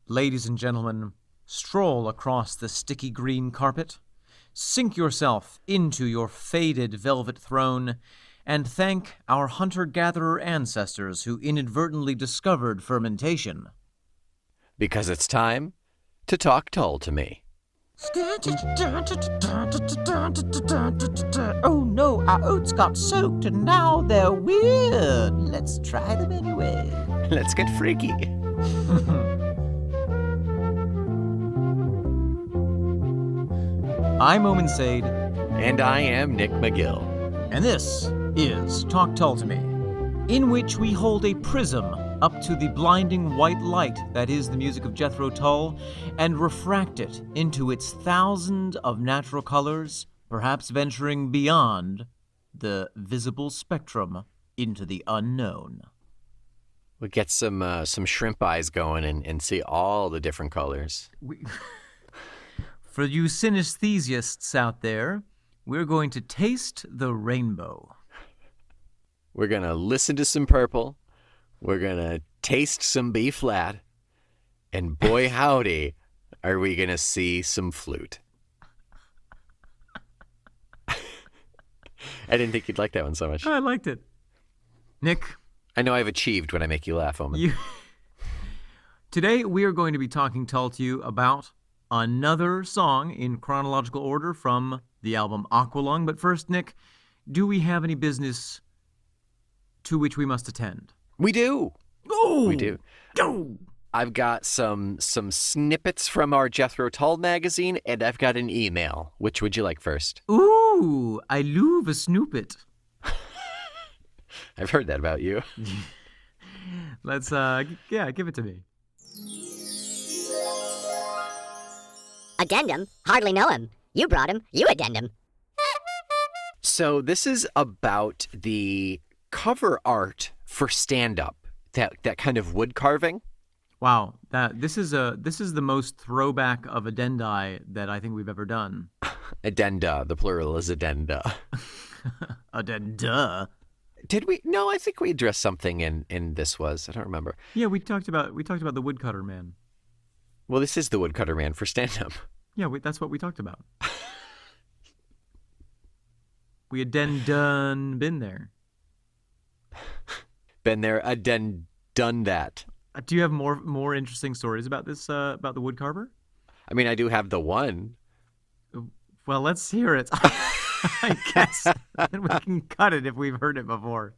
Ladies and gentlemen, stroll across the sticky green carpet, sink yourself into your faded velvet throne, and thank our hunter-gatherer ancestors who inadvertently discovered fermentation. Because it's time to talk Tull to me. Oh no, our oats got soaked and now they're weird. Let's try them anyway. Let's get freaky. I'm Omen Sade. And I am Nick McGill. And this is Talk Tull to Me, in which we hold a prism up to the blinding white light that is the music of Jethro Tull and refract it into its thousands of natural colors, perhaps venturing beyond the visible spectrum into the unknown. We'll get some shrimp eyes going and see all the different colors. For you synesthesiasts out there, we're going to taste the rainbow. We're going to listen to some purple. We're going to taste some B flat. And boy, howdy, are we going to see some flute. I didn't think you'd like that one so much. I liked it. Nick. I know I've achieved when I make you laugh, Omen. Today, we are going to be talking Tull to you about another song in chronological order from the album Aqualung. But first, Nick, do we have any business to which we must attend? We do. Oh, we do. Go. I've got some snippets from our Jethro Tull magazine, and I've got an email. Which would you like first? Ooh, I love a snoopet. I've heard that about you. Let's, give it to me. Addendum? Hardly know him. You brought him. You addendum. So this is about the cover art for stand-up, that kind of wood carving. Wow, this is the most throwback of addendi that I think we've ever done. Addenda, the plural is addenda. Addenda. Did we? No, I think we addressed something in this was. I don't remember. Yeah, we talked about the woodcutter man. Well, this is the woodcutter man for stand-up. Yeah, that's what we talked about. We had done been there. Been there, done that. Do you have more interesting stories about this, about the woodcarver? I mean, I do have the one. Well, let's hear it. I guess. And we can cut it if we've heard it before.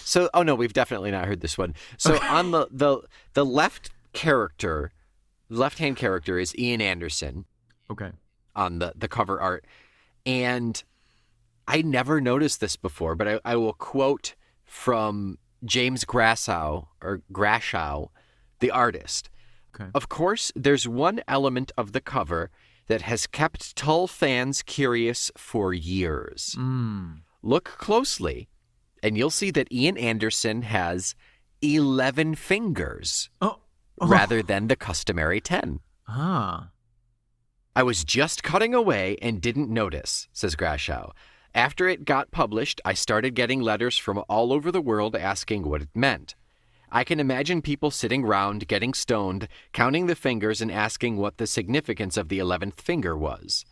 So, oh no, we've definitely not heard this one. So on the left-hand character is Ian Anderson. Okay. On the cover art. And I never noticed this before, but I will quote from James Grashow, the artist. Okay. Of course, there's one element of the cover that has kept Tull fans curious for years. Look closely, and you'll see that Ian Anderson has 11 fingers rather than the customary 10. Ah. I was just cutting away and didn't notice, says Grashow. After it got published, I started getting letters from all over the world asking what it meant. I can imagine people sitting round, getting stoned, counting the fingers and asking what the significance of the 11th finger was.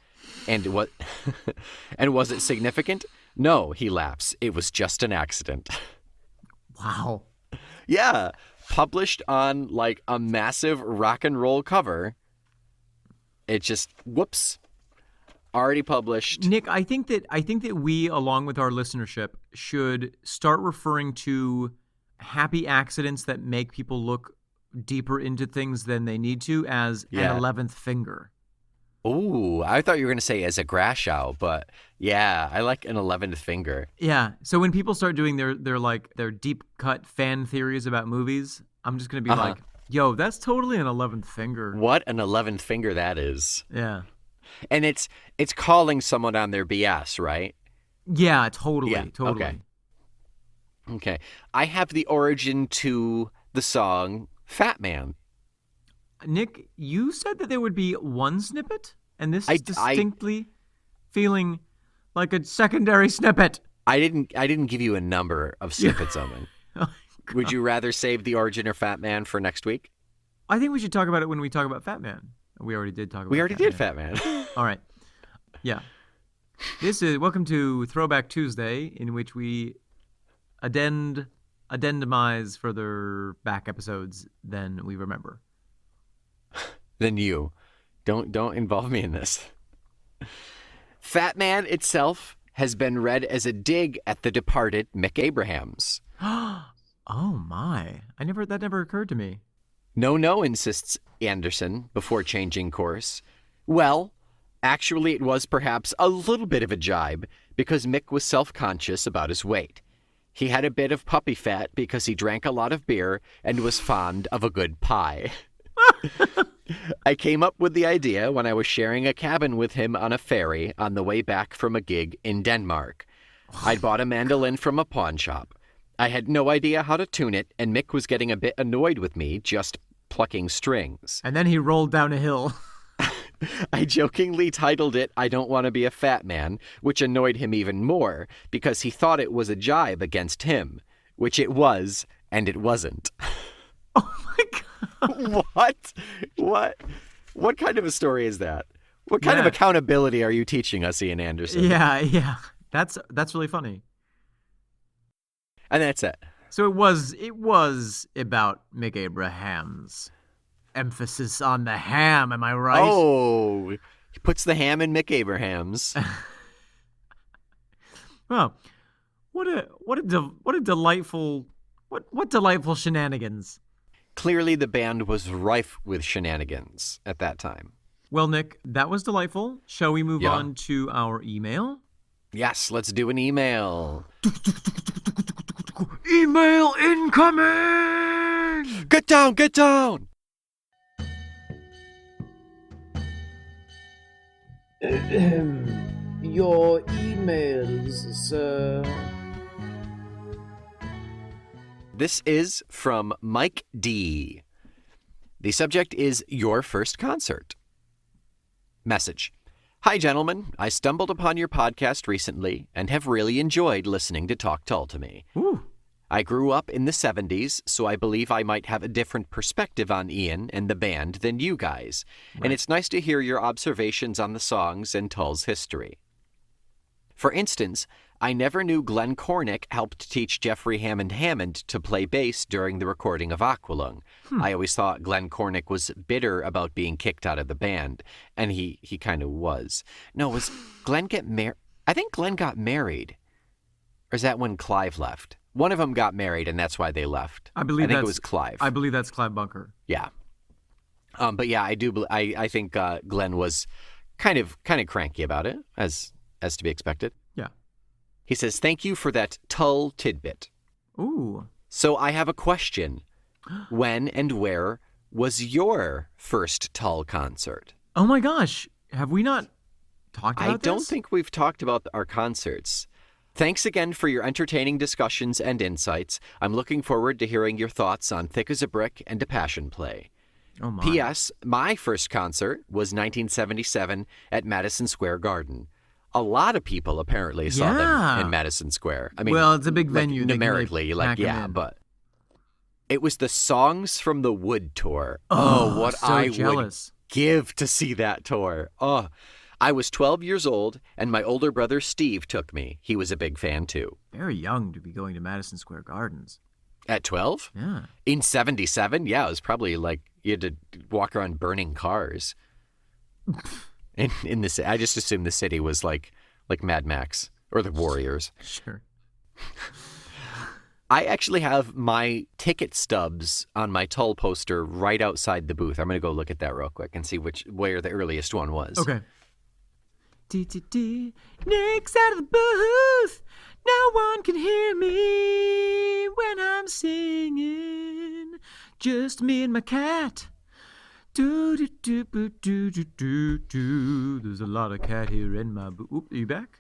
And was it significant? No, he laughs. It was just an accident. Wow. Yeah, published on like a massive rock and roll cover. It just, whoops, already published. Nick, I think that we, along with our listenership, should start referring to happy accidents that make people look deeper into things than they need to as an 11th finger. Ooh, I thought you were going to say as a Grashow, but yeah, I like an 11th finger. Yeah, so when people start doing their deep cut fan theories about movies, I'm just going to be like, yo, that's totally an 11th finger. What an 11th finger that is. Yeah. And it's calling someone on their BS, right? Yeah, totally. Okay. I have the origin to the song Fat Man. Nick, you said that there would be one snippet, and this is distinctly feeling like a secondary snippet. I didn't give you a number of snippets, Omen. Would you rather save the origin or Fat Man for next week? I think we should talk about it when we talk about Fat Man. We already did talk about We already Fat did Man. Fat Man. All right. Yeah. Welcome to Throwback Tuesday, in which we addendamize further back episodes than we remember. Then you. Don't involve me in this. Fat Man itself has been read as a dig at the departed Mick Abrahams. Oh my. That never occurred to me. No, insists Anderson before changing course. Well, actually it was perhaps a little bit of a jibe because Mick was self-conscious about his weight. He had a bit of puppy fat because he drank a lot of beer and was fond of a good pie. I came up with the idea when I was sharing a cabin with him on a ferry on the way back from a gig in Denmark. I'd bought a mandolin from a pawn shop. I had no idea how to tune it, and Mick was getting a bit annoyed with me just plucking strings. And then he rolled down a hill. I jokingly titled it, I Don't Want to Be a Fat Man, which annoyed him even more because he thought it was a jibe against him, which it was, and it wasn't. Oh my God. What kind of a story is that? What kind of accountability are you teaching us, Ian Anderson? Yeah. That's really funny. And that's it. So it was about Mick Abrahams. Emphasis on the ham, am I right? Oh, he puts the ham in Mick Abrahams. Well, what delightful shenanigans. Clearly the band was rife with shenanigans at that time. Well, Nick, that was delightful. Shall we move Yeah. on to our email? Yes, let's do an email. Email incoming! Get down! Your emails, sir. This is from Mike D. The subject is your first concert. Message. Hi, gentlemen. I stumbled upon your podcast recently and have really enjoyed listening to Talk Tull to me. Ooh. I grew up in the 70s, so I believe I might have a different perspective on Ian and the band than you guys, and it's nice to hear your observations on the songs and Tull's history. For instance, I never knew Glenn Cornick helped teach Jeffrey Hammond to play bass during the recording of Aqualung. I always thought Glenn Cornick was bitter about being kicked out of the band, and he kind of was. No, was Glenn get married? I think Glenn got married. Or is that when Clive left? One of them got married, and that's why they left. I think it was Clive. I believe that's Clive Bunker. Yeah. But yeah, I think Glenn was kind of cranky about it, as to be expected. Yeah. He says, thank you for that Tull tidbit. Ooh. So I have a question. When and where was your first Tull concert? Oh my gosh. Have we not talked about I don't this? think we've talked about our concerts. Thanks again for your entertaining discussions and insights. I'm looking forward to hearing your thoughts on Thick as a Brick and A Passion Play. Oh my. P.S. My first concert was 1977 at Madison Square Garden. A lot of people apparently saw them in Madison Square. I mean, well, it's a big venue. Like, They can really numerically, like, pack 'em yeah, in. but it was the Songs from the Wood tour. Oh, what so I jealous. would give to see that tour. Oh, I was 12 years old, and my older brother Steve took me. He was a big fan, too. Very young to be going to Madison Square Gardens. At 12? Yeah. In 77? Yeah, it was probably like you had to walk around burning cars. in the I just assumed the city was like Mad Max or the Warriors. Sure. I actually have my ticket stubs on my Tull poster right outside the booth. I'm going to go look at that real quick and see where the earliest one was. Okay. Nick's out of the booth. No one can hear me when I'm singing. Just me and my cat. Do do do do do do do do. There's a lot of cat here in my booth. Oop, are you back?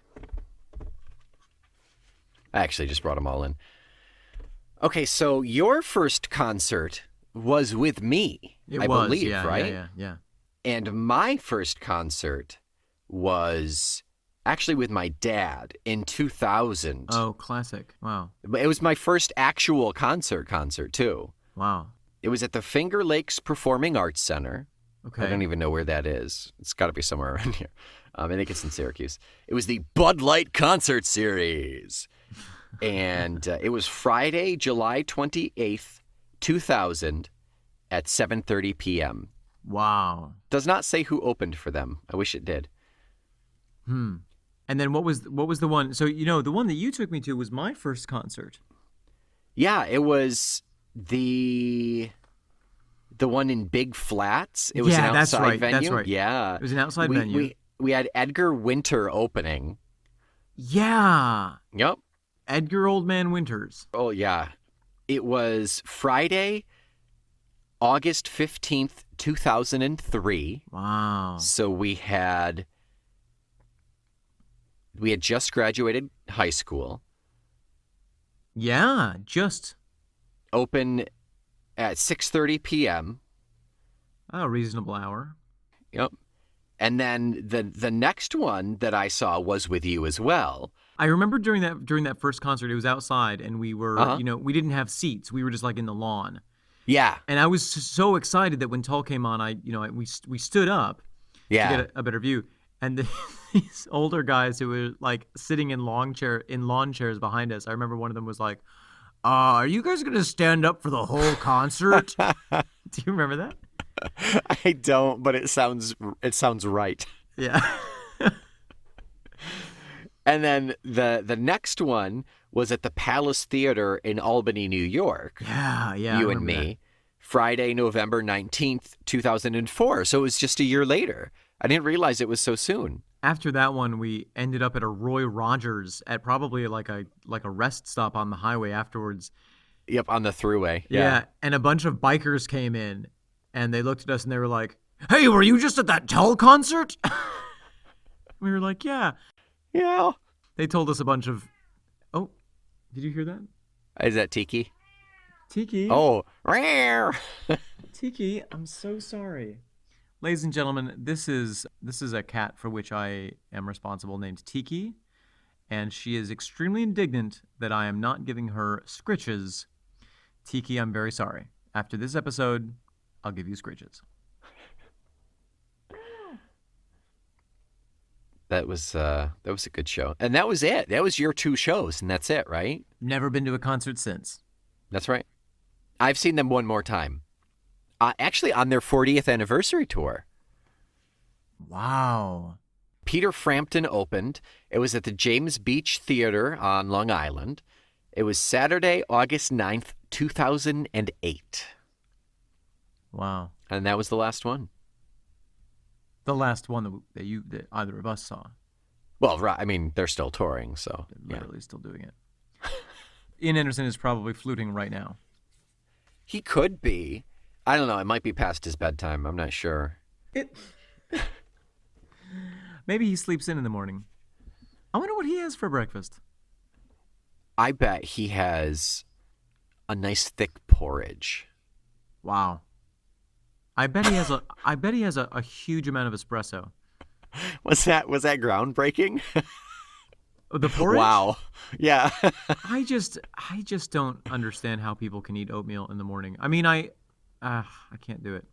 I actually just brought them all in. Okay, so your first concert was with me, I believe, yeah, right? Yeah. And my first concert was actually with my dad in 2000. Oh, classic. Wow. It was my first actual concert too. Wow. It was at the Finger Lakes Performing Arts Center. Okay. I don't even know where that is. It's got to be somewhere around here. I think it's in Syracuse. It was the Bud Light Concert Series. And it was Friday, July 28th, 2000 at 7:30 p.m. Wow. Does not say who opened for them. I wish it did. And then what was the one? So, the one that you took me to was my first concert. Yeah, it was the one in Big Flats. It was an outside that's right. venue. That's right. Yeah. It was an outside venue. We had Edgar Winter opening. Yeah. Yep. Edgar Old Man Winters. Oh, yeah. It was Friday, August 15th, 2003. Wow. So we had just graduated high school. Yeah, just Open at 6:30 p.m. a reasonable hour. Yep. And then the next one that I saw was with you as well. I remember during that first concert, it was outside, and we were, we didn't have seats. We were just like in the lawn. Yeah. And I was so excited that when Tull came on, we stood up to get a better view. And these older guys who were like sitting in lawn chairs behind us, I remember one of them was like, are you guys going to stand up for the whole concert? Do you remember that? I don't, but it sounds right. Yeah. And then the next one was at the Palace Theater in Albany, New York. Yeah. You and me. That. Friday, November 19th, 2004. So it was just a year later. I didn't realize it was so soon. After that one, we ended up at a Roy Rogers at probably like a rest stop on the highway afterwards. Yep, on the thruway. Yeah. And a bunch of bikers came in, and they looked at us and they were like, "Hey, were you just at that Tull concert?" We were like, "Yeah." Yeah. They told us a bunch of... Oh, did you hear that? Is that Tiki? Tiki. Oh, rare. Tiki, I'm so sorry. Ladies and gentlemen, this is a cat for which I am responsible named Tiki, and she is extremely indignant that I am not giving her scritches. Tiki, I'm very sorry. After this episode, I'll give you scritches. That was a good show. And that was it. That was your 2 shows, and that's it, right? Never been to a concert since. That's right. I've seen them one more time. Actually, on their 40th anniversary tour. Wow. Peter Frampton opened. It was at the James Beach Theater on Long Island. It was Saturday, August 9th, 2008. Wow. And that was the last one. The last one that either of us saw. Well, right. I mean, they're still touring, so. They're literally still doing it. Ian Anderson is probably fluting right now. He could be. I don't know. It might be past his bedtime. I'm not sure. Maybe he sleeps in the morning. I wonder what he has for breakfast. I bet he has a nice thick porridge. Wow. I bet he has a huge amount of espresso. Was that groundbreaking? The porridge? Wow. Yeah. I just don't understand how people can eat oatmeal in the morning. I mean, I can't do it.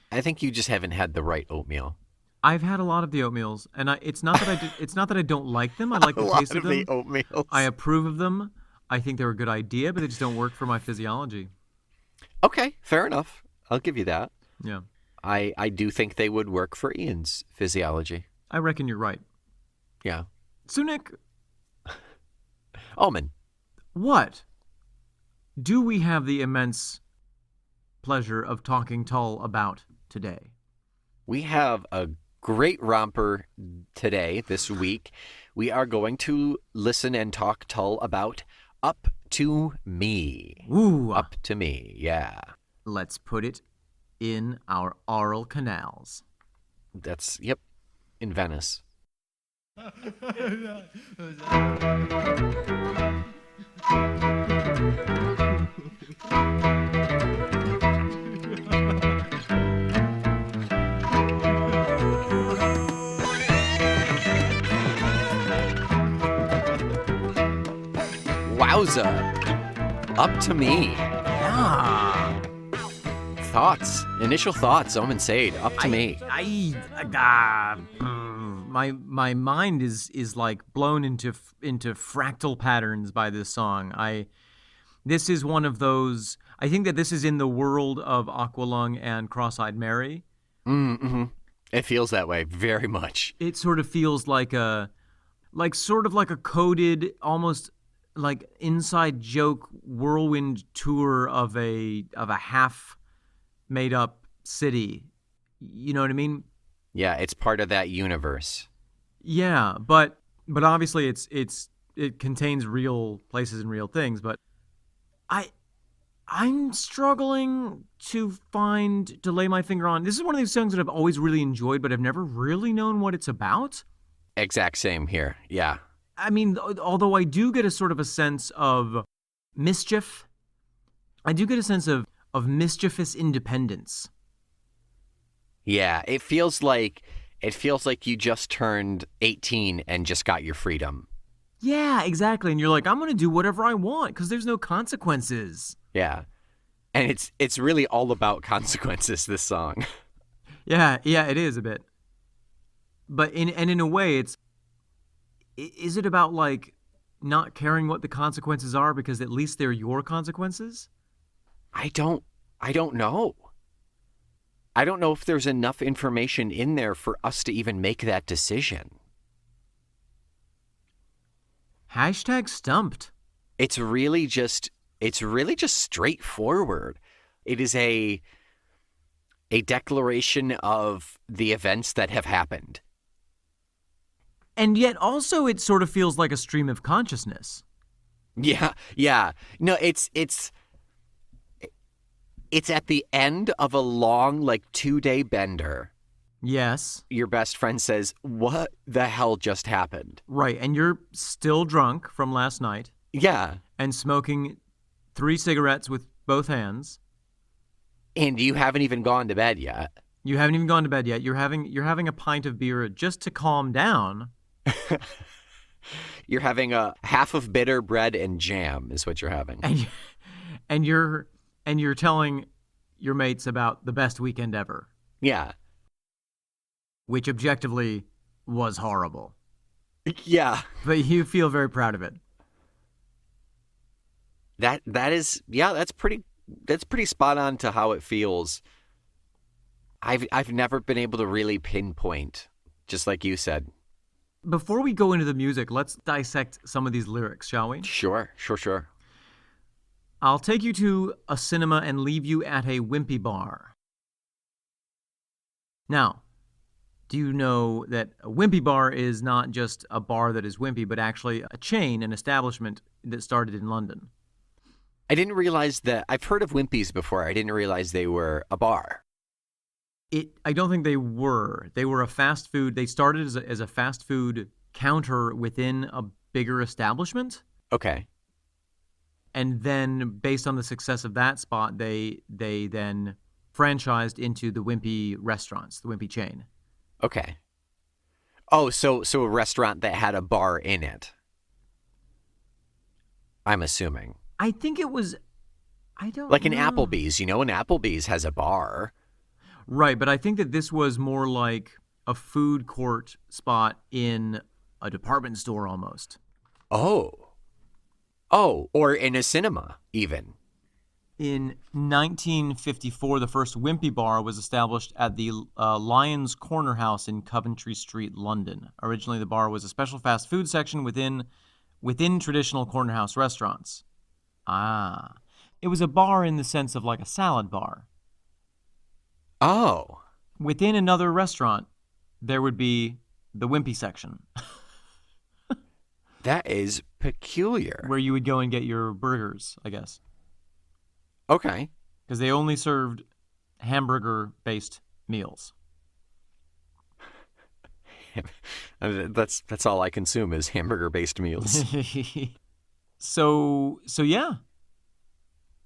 I think you just haven't had the right oatmeal. I've had a lot of the oatmeals, and it's not that I don't like them. I like the taste of them. The oatmeals. I approve of them. I think they're a good idea, but they just don't work for my physiology. Okay, fair enough. I'll give you that. Yeah. I do think they would work for Ian's physiology. I reckon you're right. Yeah. So, Nick. Omen. What do we have the immense pleasure of talking Tull about today? We have a great romper today, this week. We are going to listen and talk Tull about Up to Me. Ooh. Up to Me, yeah. Let's put it in our oral canals. That's, yep, in Venice. Wowza. Up to Me. Yeah. Initial thoughts, Omen Sade, up to me. My mind is like blown into fractal patterns by this song. This is one of those. I think that this is in the world of Aqualung and Cross-Eyed Mary. Mm-hmm. It feels that way very much. It sort of feels like a coded, almost like inside joke whirlwind tour of a half made up city. You know what I mean? Yeah, it's part of that universe. Yeah, but obviously it contains real places and real things, but I'm struggling to lay my finger on. This is one of these songs that I've always really enjoyed, but I've never really known what it's about. Exact same here. Yeah. I mean, although I do get a sort of a sense of mischief, I do get a sense of mischievous independence. Yeah, it feels like you just turned 18 and just got your freedom. Yeah, exactly. And you're like, I'm going to do whatever I want because there's no consequences. Yeah. And it's really all about consequences, this song. Yeah, it is a bit. But in a way, is it about like not caring what the consequences are because at least they're your consequences? I don't know. I don't know if there's enough information in there for us to even make that decision. #stumped. It's really just straightforward. It is a declaration of the events that have happened. And yet also it sort of feels like a stream of consciousness. Yeah. No, it's at the end of a long, 2-day bender. Yes. Your best friend says, "What the hell just happened?" Right, and you're still drunk from last night. Yeah. And smoking 3 cigarettes with both hands. And you haven't even gone to bed yet. You haven't even gone to bed yet. You're having a pint of beer just to calm down. You're having a half of bitter bread and jam is what you're having. And you're telling your mates about the best weekend ever. Yeah. Which objectively was horrible. Yeah. But you feel very proud of it. That's pretty spot on to how it feels. I've never been able to really pinpoint, just like you said. Before we go into the music, let's dissect some of these lyrics, shall we? Sure. I'll take you to a cinema and leave you at a wimpy bar. Now, do you know that a wimpy bar is not just a bar that is wimpy, but actually a chain, an establishment that started in London? I didn't realize that. I've heard of Wimpies before. I didn't realize they were a bar. I don't think they were. They were a fast food. They started as a fast food counter within a bigger establishment. Okay. And then, based on the success of that spot, they then franchised into the Wimpy restaurants, the Wimpy chain. Okay. Oh, so a restaurant that had a bar in it. I'm assuming. I think it was. I don't like an know. Applebee's. An Applebee's has a bar. Right, but I think that this was more like a food court spot in a department store almost. Oh, or in a cinema, even. In 1954, the first Wimpy bar was established at the Lions Corner House in Coventry Street, London. Originally, the bar was a special fast food section within traditional corner house restaurants. Ah. It was a bar in the sense of like a salad bar. Oh. Within another restaurant, there would be the Wimpy section. That is peculiar. Where you would go and get your burgers, I guess. Okay. Because they only served hamburger-based meals. That's all I consume is hamburger-based meals. So yeah.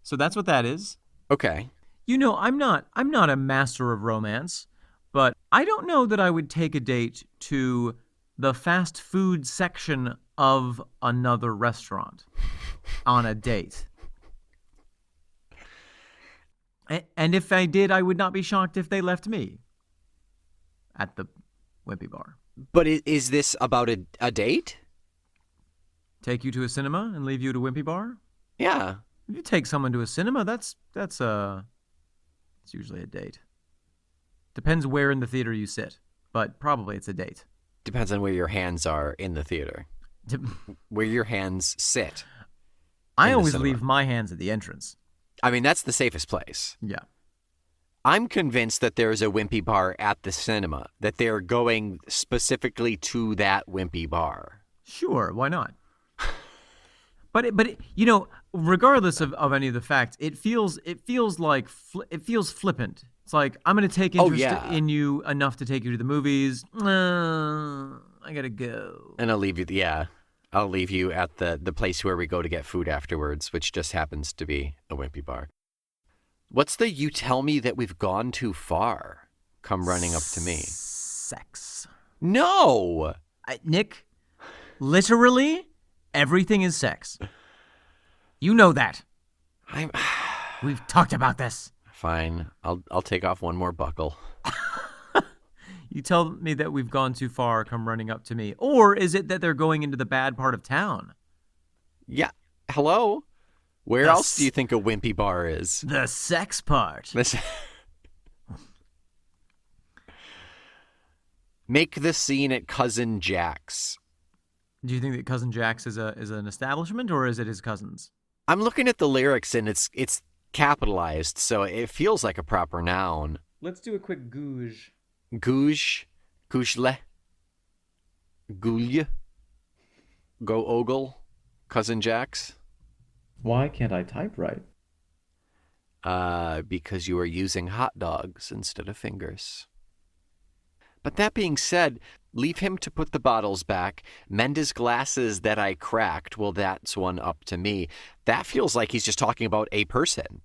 So that's what that is. Okay. I'm not a master of romance, but I don't know that I would take a date to the fast food section of another restaurant on a date. And if I did, I would not be shocked if they left me at the Wimpy Bar. But is this about a date? Take you to a cinema and leave you at a Wimpy Bar? Yeah. If you take someone to a cinema, it's usually a date. Depends where in the theater you sit, but probably it's a date. Depends on where your hands are in the theater. Where your hands sit. I always leave my hands at the entrance. I mean, that's the safest place. Yeah. I'm convinced that there's a Wimpy Bar at the cinema, that they're going specifically to that Wimpy Bar. Sure, why not? But regardless of any of the facts, it feels flippant. It's like, I'm going to take interest in you enough to take you to the movies. I got to go. And I'll leave you at the place where we go to get food afterwards, which just happens to be a Wimpy Bar. What's the "you tell me that we've gone too far" come running up to me? Sex. No! Nick, literally, everything is sex. You know that. We've talked about this. Fine. I'll take off one more buckle. You tell me that we've gone too far, come running up to me. Or is it that they're going into the bad part of town? Yeah. Hello? Where else do you think a Wimpy Bar is? The sex part. Make the scene at Cousin Jack's. Do you think that Cousin Jack's is an establishment, or is it his cousin's? I'm looking at the lyrics, and it's capitalized, so it feels like a proper noun. Let's do a quick googe. Googe, gougele, goulye, go ogle, Cousin Jack's. Why can't I type right? Because you are using hot dogs instead of fingers. But that being said, leave him to put the bottles back, mend his glasses that I cracked. Well, that's one up to me. That feels like he's just talking about a person.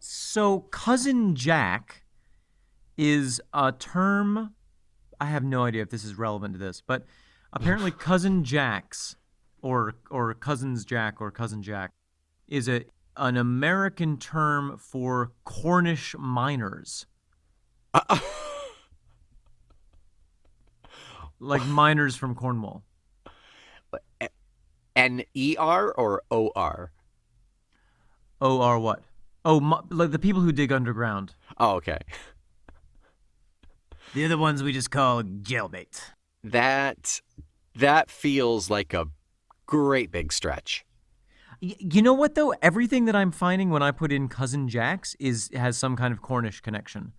So, Cousin Jack is a term, I have no idea if this is relevant to this, but apparently Cousin Jack's, or Cousins Jack or Cousin Jack, is an American term for Cornish miners. Like miners from Cornwall. N-E-R or O-R? O-R what? Oh, like the people who dig underground. Oh, okay. The other ones we just call jailbait. That feels like a great big stretch. You know what, though? Everything that I'm finding when I put in Cousin Jack's has some kind of Cornish connection.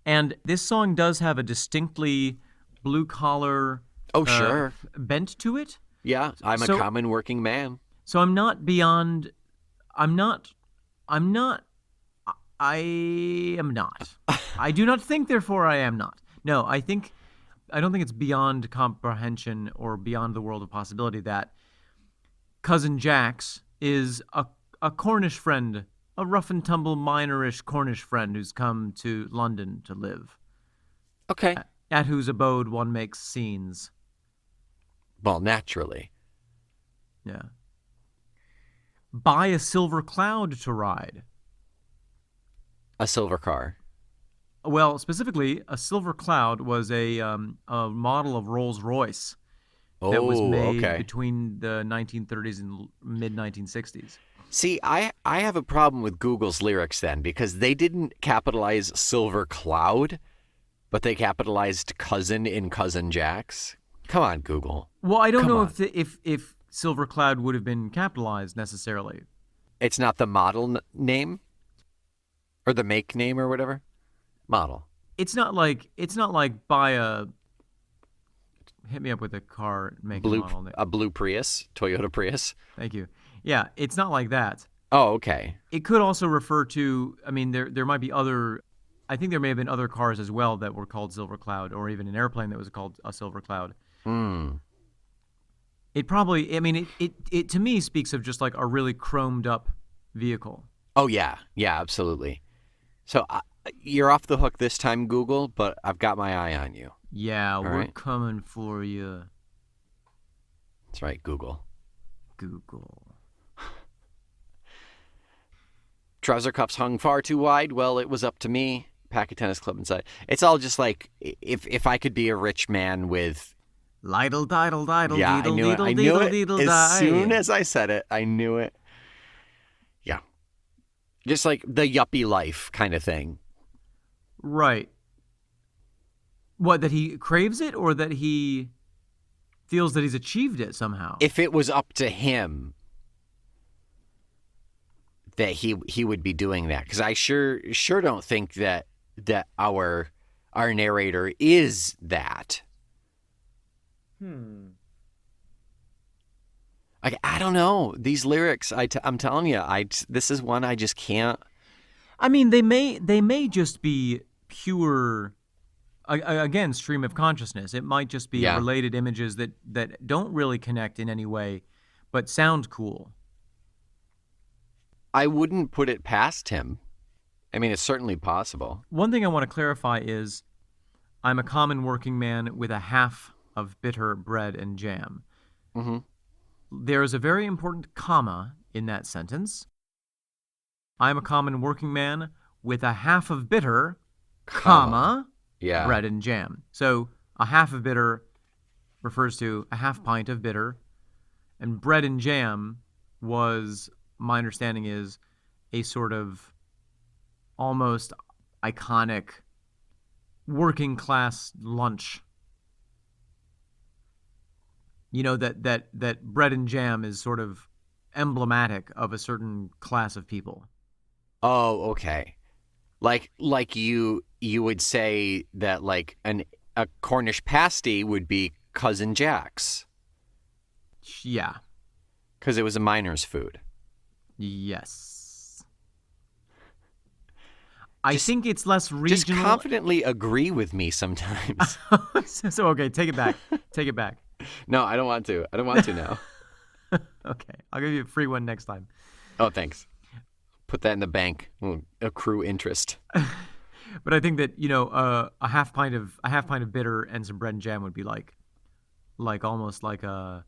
And this song does have a distinctly blue-collar sure. bent to it. Yeah, I'm a common working man. So I'm not beyond... I am not. I do not think, therefore I am not. No, I don't think it's beyond comprehension or beyond the world of possibility that Cousin Jack's is a Cornish friend, a rough and tumble minorish Cornish friend who's come to London to live. Okay. At whose abode one makes scenes. Well, naturally. Yeah. Buy a silver cloud to ride. A silver car. Well, specifically, a silver cloud was a model of Rolls-Royce that was made between the 1930s and mid-1960s. See, I have a problem with Google's lyrics then, because they didn't capitalize silver cloud, but they capitalized cousin in Cousin Jack's. Come on, Google. Well, I don't know if silver cloud would have been capitalized necessarily. It's not the model name? Or the make name or whatever? Model. It's not like buy a... Hit me up with a car make model name. A blue Prius? Toyota Prius? Thank you. Yeah, it's not like that. Oh, okay. It could also refer to... I mean, there might be other... I think there may have been other cars as well that were called Silver Cloud, or even an airplane that was called a Silver Cloud. It probably... I mean, it to me speaks of just like a really chromed up vehicle. Oh, yeah. Yeah, absolutely. So you're off the hook this time, Google, but I've got my eye on you. Yeah, we're coming for you. That's right, Google. Trouser cuffs hung far too wide. Well, it was up to me. Pack a tennis club inside. It's all just like, if I could be a rich man with... Lidle, diddle, diddle, Yeah, deedle, I knew it. deedle, I knew deedle, it. deedle, As die. soon as I said it, I knew it. Yeah. Just like the yuppie life kind of thing. Right. What, that he craves it, or that he feels that he's achieved it somehow? If it was up to him, that he would be doing that, because I sure don't think that our narrator is that. Like, I don't know, these lyrics. I'm telling you, this is one I just can't. I mean, they may just be pure, again, stream of consciousness. It might just be related images that don't really connect in any way, but sound cool. I wouldn't put it past him. I mean, it's certainly possible. One thing I want to clarify is, I'm a common working man with a half of bitter bread and jam. Mm-hmm. There is a very important comma in that sentence. I'm a common working man with a half of bitter, comma, bread and jam. So a half of bitter refers to a half pint of bitter, and bread and jam was, my understanding is, a sort of almost iconic working class lunch. You know, that bread and jam is sort of emblematic of a certain class of people. Oh, okay. Like you would say that like a Cornish pasty would be Cousin Jack's. Yeah. Because it was a miner's food. Yes. I think it's less regional. Just confidently agree with me sometimes. So okay, take it back. Take it back. No, I don't want to. I don't want to now. Okay, I'll give you a free one next time. Oh, thanks. Put that in the bank. We'll accrue interest. But I think that, you know, a half pint of bitter and some bread and jam would be like almost like a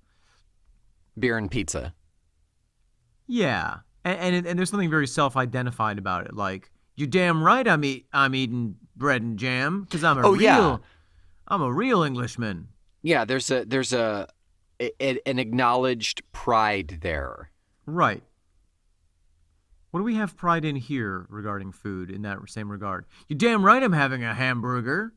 beer and pizza. Yeah, and there's something very self-identified about it. Like, you're damn right, I'm eating bread and jam because I'm a real Englishman. Yeah, there's an acknowledged pride there. Right. What do we have pride in here regarding food in that same regard? You're damn right I'm having a hamburger.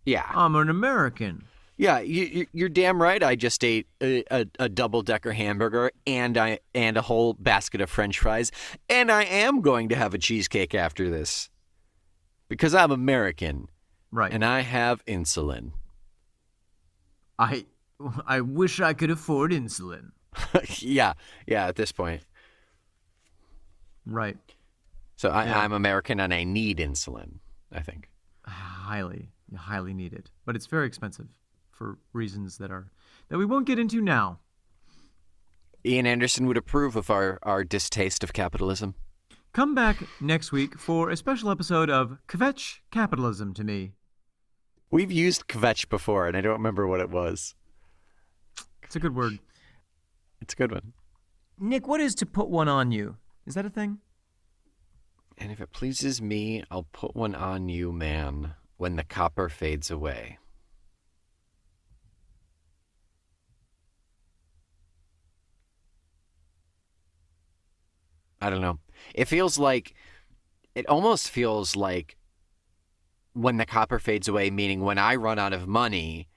Yeah. I'm an American. Yeah, you're damn right. I just ate a double-decker hamburger and a whole basket of French fries, and I am going to have a cheesecake after this because I'm American. Right. And I have insulin. I wish I could afford insulin. Yeah, at this point. Right. So I'm American and I need insulin, I think. Highly needed. But it's very expensive for reasons that we won't get into now. Ian Anderson would approve of our distaste of capitalism. Come back next week for a special episode of Kvetch Capitalism to Me. We've used kvetch before, and I don't remember what it was. It's a good word. It's a good one. Nick, what is to put one on you? Is that a thing? And if it pleases me, I'll put one on you, man, when the copper fades away. I don't know. It almost feels like when the copper fades away, meaning when I run out of money,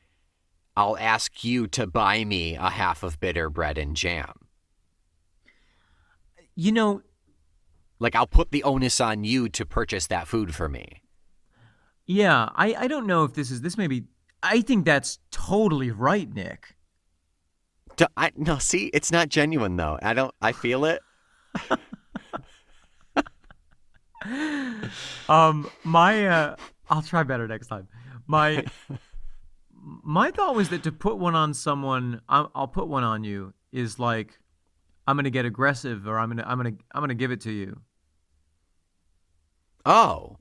I'll ask you to buy me a half of bitter bread and jam. You know, like I'll put the onus on you to purchase that food for me. Yeah, I don't know if this may be, I think that's totally right, Nick. No, see, it's not genuine though. I feel it. I'll try better next time. My thought was that to put one on someone, I'll put one on you, is like I'm gonna get aggressive, or I'm gonna give it to you. Oh,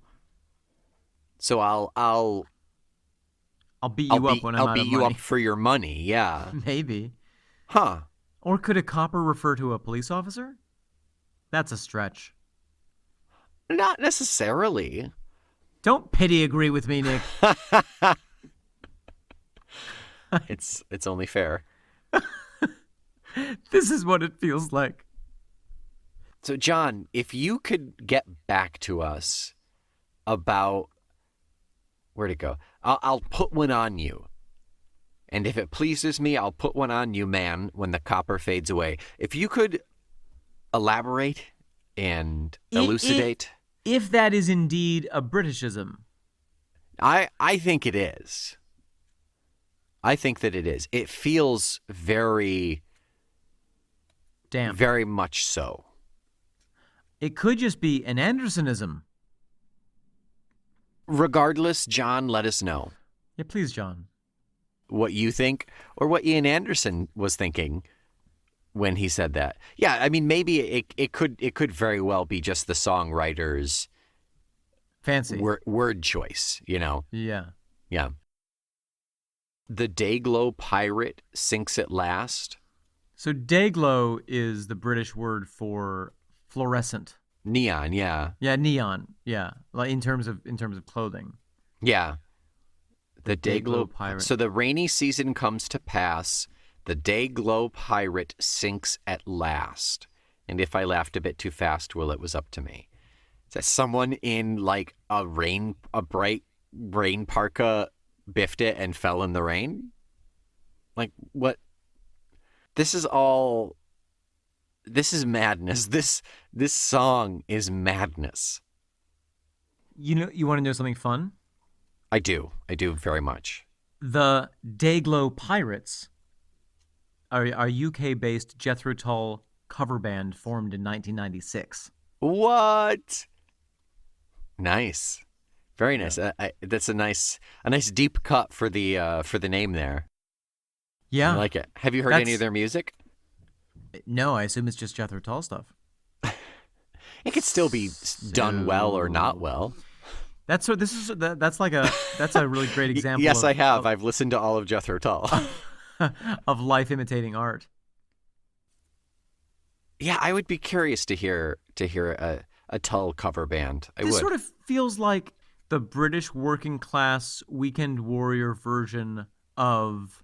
so I'll beat you up when I'm out of money. I'll beat you up for your money. Yeah, maybe. Huh? Or could a copper refer to a police officer? That's a stretch. Not necessarily. Don't pity agree with me, Nick. It's only fair. This is what it feels like. So, John, if you could get back to us about where'd it go? I'll put one on you. And if it pleases me, I'll put one on you, man, when the copper fades away. If you could elaborate and elucidate. If that is indeed a Britishism. I think it is. I think that it is. It feels very much so. It could just be an Andersonism. Regardless, John, let us know Yeah, please, John. what you think or what Ian Anderson was thinking when he said that. Yeah, I mean, maybe it could very well be just the songwriter's Fancy. word choice, you know? Yeah. Yeah. The Dayglow pirate sinks at last. So dayglow is the British word for fluorescent. Neon, yeah. Yeah, neon. Yeah, like in terms of clothing. Yeah. The Dayglow Dayglow pirate. So the rainy season comes to pass. The Dayglow pirate sinks at last. And if I laughed a bit too fast, well, it was up to me. Is that someone in like a bright rain parka biffed it and fell in the rain? Like what? This is madness. This song is madness. You know, you want to know something fun? I do very much. The Dayglow Pirates are a UK-based Jethro Tull cover band formed in 1996. What? Nice, very nice. That's a nice deep cut for the name there. Yeah, I like it. Have you heard any of their music? No, I assume it's just Jethro Tull stuff. It could still be done well or not well. That's a really great example. Yes, I have. I've listened to all of Jethro Tull. Of life imitating art. Yeah, I would be curious to hear a Tull cover band. I This would. sort of feels like the British working class weekend warrior version of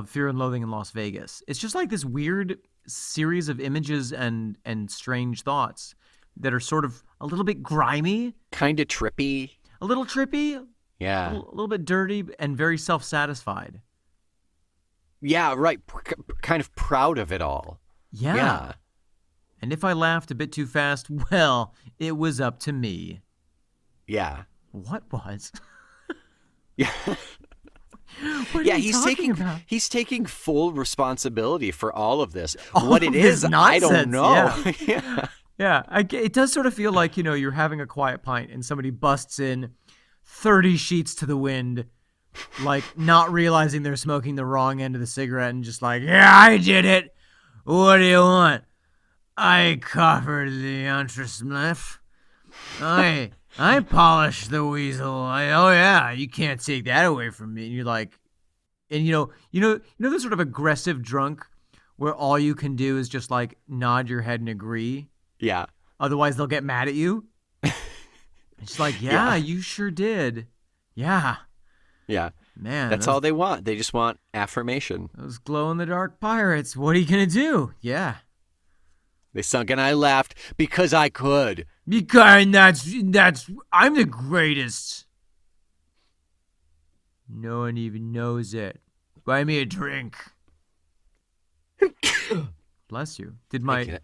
Fear and Loathing in Las Vegas. It's just like this weird series of images and strange thoughts that are sort of a little bit grimy, Kind of trippy. a little trippy, Yeah. a little bit dirty, and very self-satisfied. Yeah, right. Kind of proud of it all. Yeah. And if I laughed a bit too fast, well, it was up to me. Yeah. What was? Yeah. What Yeah, are you talking about? he's taking full responsibility for all of this. All What of it this is, I don't nonsense, know. yeah. Yeah, it does sort of feel like, you're having a quiet pint and somebody busts in 30 sheets to the wind, like not realizing they're smoking the wrong end of the cigarette and just like, yeah, I did it. What do you want? I covered the entresmith. I polished the weasel. Oh yeah, you can't take that away from me. And you're like, and you know the sort of aggressive drunk where all you can do is just like nod your head and agree. Yeah. Otherwise they'll get mad at you. It's like, yeah, you sure did. Yeah. Yeah. Man. That's all they want. They just want affirmation. Those glow-in-the-dark pirates. What are you going to do? Yeah. They sunk and I laughed because I could. Because that's I'm the greatest. No one even knows it. Buy me a drink. Bless you. Did my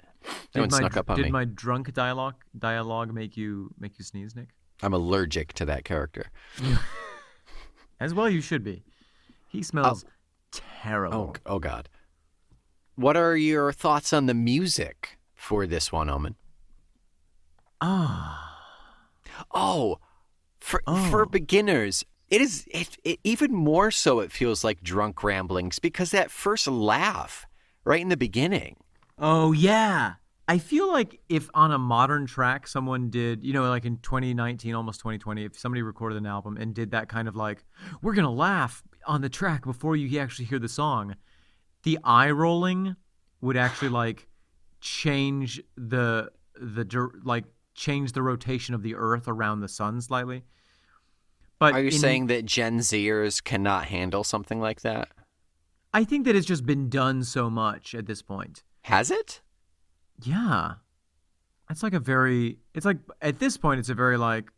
drunk dialogue make you sneeze, Nick? I'm allergic to that character. As well you should be. He smells terrible. Oh God. What are your thoughts on the music for this one, Omen? For beginners, it even more so it feels like drunk ramblings because that first laugh right in the beginning. Oh, yeah. I feel like if on a modern track someone did, like in 2019, almost 2020, if somebody recorded an album and did that kind of like, we're going to laugh on the track before you actually hear the song, the eye rolling would actually like change change the rotation of the Earth around the sun slightly. But are you saying that Gen Zers cannot handle something like that? I think that it's just been done so much at this point. Has it? Yeah. It's like at this point, it's a very like,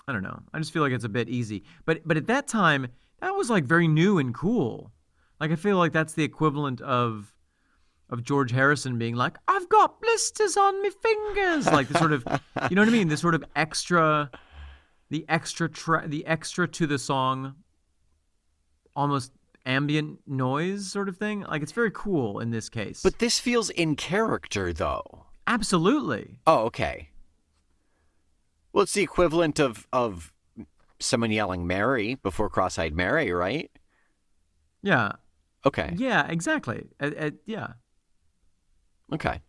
I don't know. I just feel like it's a bit easy. But at that time, that was like very new and cool. Like, I feel like that's the equivalent of George Harrison being like, I've got blisters on my fingers. Like the sort of, you know what I mean? The sort of the extra to the song, almost ambient noise sort of thing. Like, it's very cool in this case. But this feels in character, though. Absolutely. Oh, okay. Well, it's the equivalent of someone yelling Mary before Cross-Eyed Mary, right? Yeah. Okay. Yeah, exactly. Yeah. Okay.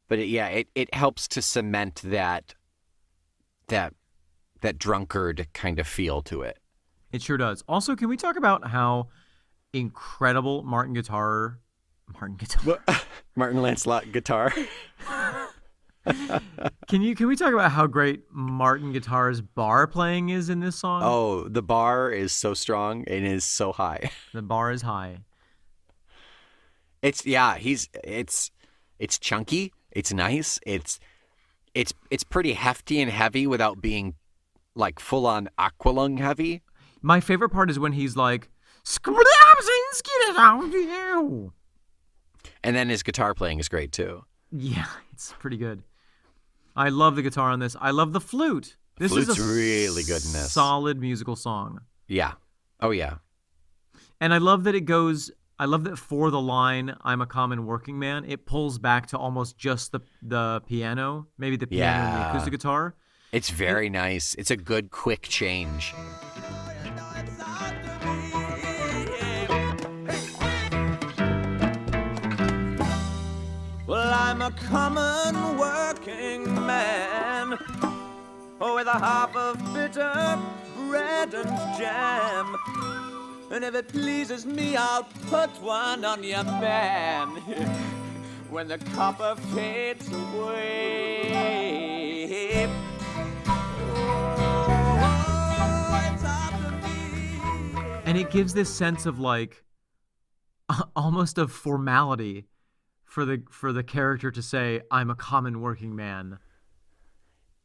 But it helps to cement that drunkard kind of feel to it. It sure does. Also, can we talk about how incredible Martin Lancelot guitar. Can we talk about how great Martin Guitar's bar playing is in this song? Oh, the bar is so strong and is so high. The bar is high. It's chunky. It's nice. It's pretty hefty and heavy without being like full on Aqualung heavy. My favorite part is when he's like, and then his guitar playing is great too. Yeah, it's pretty good. I love the guitar on this. I love the flute. This Flute's is really good in this. Solid musical song. Yeah. Oh yeah. And I love that for the line, I'm a common working man, it pulls back to almost just the piano, maybe the piano and the acoustic guitar. It's very nice. It's a good quick change. Well, I'm a common working man with a half of bitter bread and jam. And if it pleases me, I'll put one on your man when the copper fades away. And it gives this sense of like almost of formality for the character to say, I'm a common working man.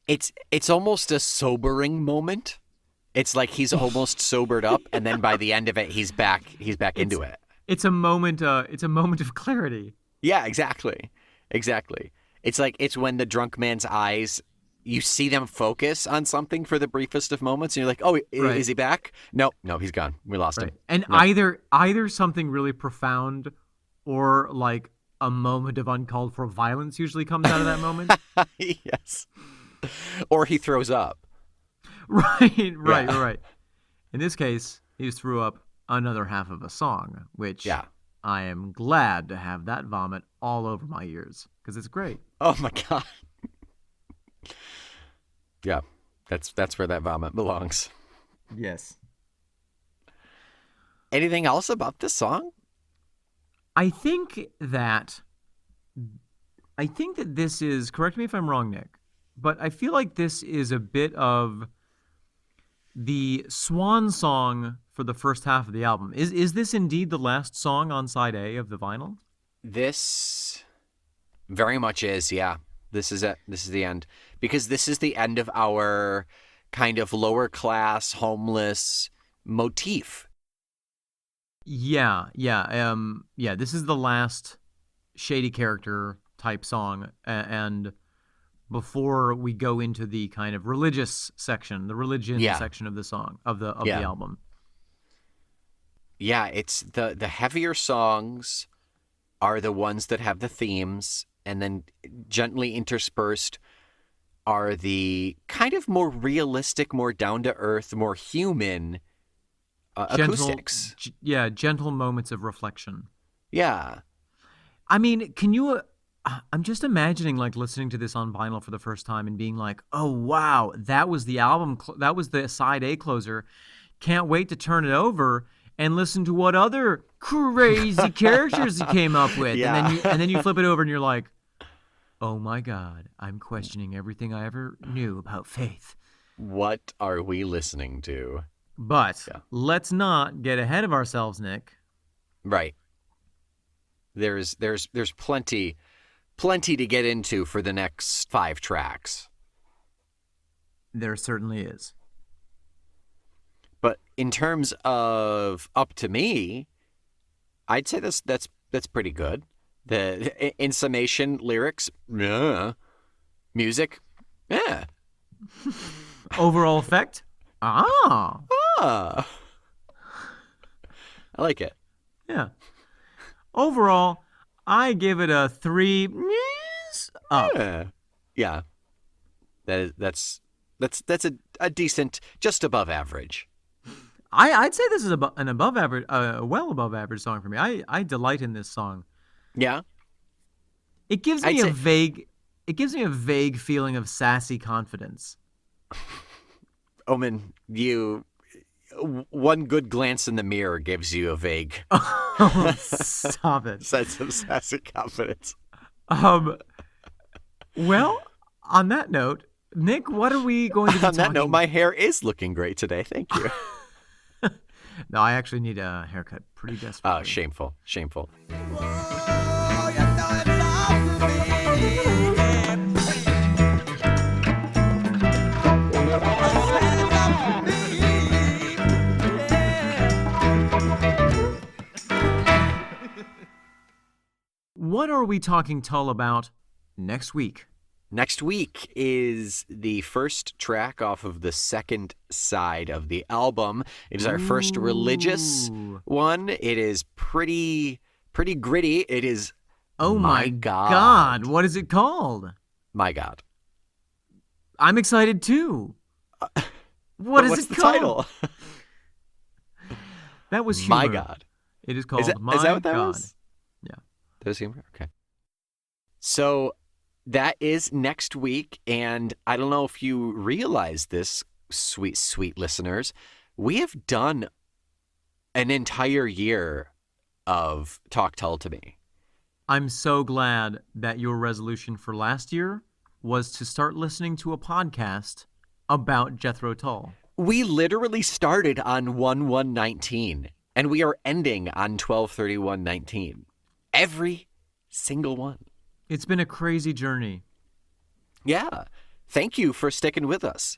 It's almost a sobering moment. It's like he's almost sobered up, and then by the end of it, he's back into it. It's a moment of clarity. Yeah, exactly. It's like it's when the drunk man's eyes, you see them focus on something for the briefest of moments, and you're like, oh, is he back? No, he's gone. We lost him. And no. either something really profound or like a moment of uncalled for violence usually comes out of that moment. Yes. Or he throws up. Right. In this case, he just threw up another half of a song, which I am glad to have that vomit all over my ears because it's great. Oh my God. Yeah, that's where that vomit belongs. Yes. Anything else about this song? I think that this is, correct me if I'm wrong, Nick, but I feel like this is a bit of the swan song for the first half of the album. Is this indeed the last song on side A of the vinyl? This very much is, yeah. This is it. This is the end. Because this is the end of our kind of lower class, homeless motif. Yeah. This is the last shady character type song, and before we go into the kind of religious section, the religion section of the song of the album. Yeah, it's the heavier songs are the ones that have the themes, and then gently interspersed are the kind of more realistic, more down to earth, more human acoustics. Gentle moments of reflection. Yeah. I mean, can you... I'm just imagining like listening to this on vinyl for the first time and being like, oh, wow, that was the album. That was the side A closer. Can't wait to turn it over and listen to what other crazy characters he came up with. Yeah. And then you flip it over and you're like, Oh my God, I'm questioning everything I ever knew about faith. What are we listening to? But Yeah. let's not get ahead of ourselves, Nick. Right. There's plenty to get into for the next 5 tracks. There certainly is. But in terms of Up to Me, I'd say that's pretty good. In summation, lyrics, music, yeah. Overall effect? Ah. I like it. Yeah. Overall, I give it a 3 up. Yeah. That's a decent, just above average. I'd say this is an above average, well above average song for me. I delight in this song. Yeah. It gives me a vague feeling of sassy confidence. Omen, one good glance in the mirror gives you a vague Stop it. sense of sassy confidence. Well, on that note, Nick, what are we going to be On that talking... note, my hair is looking great today. Thank you. No, I actually need a haircut pretty desperately. Oh, shameful. What are we talking Tull about next week? Next week is the first track off of the second side of the album. It is our first religious one. It is pretty gritty. It is Oh my God. What is it called? My God. I'm excited too. What's it the called? Title? That was humor. My God. It is called My is that what that God. was? Yeah. That was humor? Okay. So that is next week, and I don't know if you realize this, sweet, sweet listeners. We have done an entire year of Talk Tull to Me. I'm so glad that your resolution for last year was to start listening to a podcast about Jethro Tull. We literally started on 1/1/19, and we are ending on 12/31/19. Every single one. It's been a crazy journey. Yeah. Thank you for sticking with us.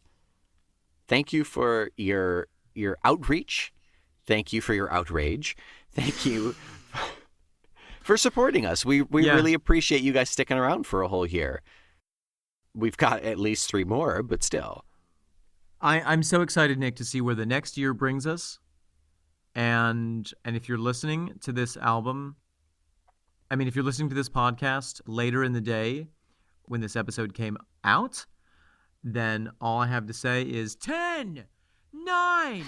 Thank you for your outreach. Thank you for your outrage. Thank you for supporting us. We really appreciate you guys sticking around for a whole year. We've got at least 3 more, but still. I'm so excited, Nick, to see where the next year brings us. And if you're listening to this album, if you're listening to this podcast later in the day when this episode came out, then all I have to say is 10, 9,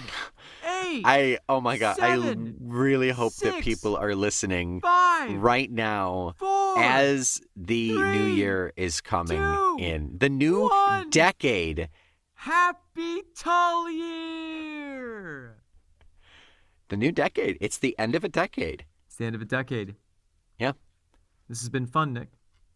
8, oh my God, 7, I really hope 6, that people are listening 5, right now 4, as the 3, new year is coming 2, in. The new 1. decade. Happy Tull Year! The new decade. It's the end of a decade. It's the end of a decade. Yeah. This has been fun, Nick.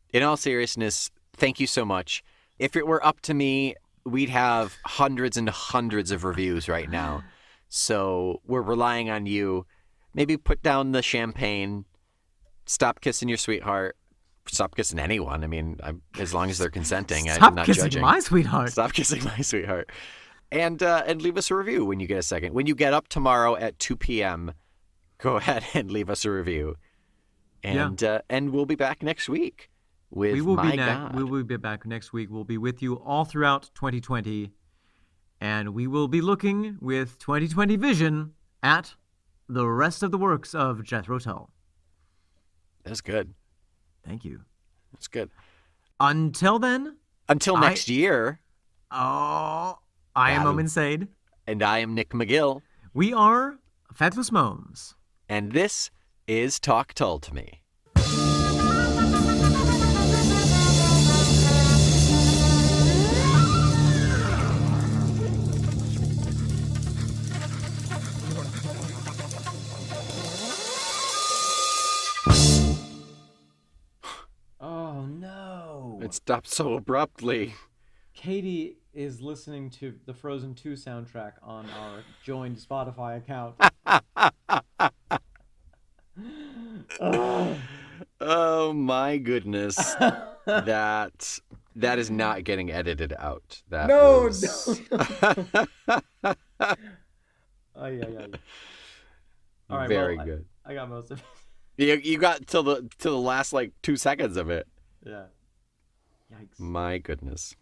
In all seriousness, thank you so much. If it were up to me, we'd have hundreds and hundreds of reviews right now. So we're relying on you. Maybe put down the champagne. Stop kissing your sweetheart. Stop kissing anyone. As long as they're consenting, I'm not judging. Stop kissing my sweetheart. Stop kissing my sweetheart. And leave us a review when you get a second. When you get up tomorrow at 2 p.m., go ahead and leave us a review. And we'll be back next week with My God. We will be back next week. We'll be with you all throughout 2020. And we will be looking with 2020 vision at the rest of the works of Jethro Tull. That's good. Thank you. That's good. Until then. Until next year. I am Omen Sade. And I am Nick McGill. We are Faithless Momes. And this is Talk Tull to Me. Oh no. It stopped so abruptly. Katie is listening to the Frozen 2 soundtrack on our joined Spotify account. Oh my goodness. That is not getting edited out. That was... Ay. All right, Very good. I got most of it. You got till the last like 2 seconds of it. Yeah. Yikes. My goodness.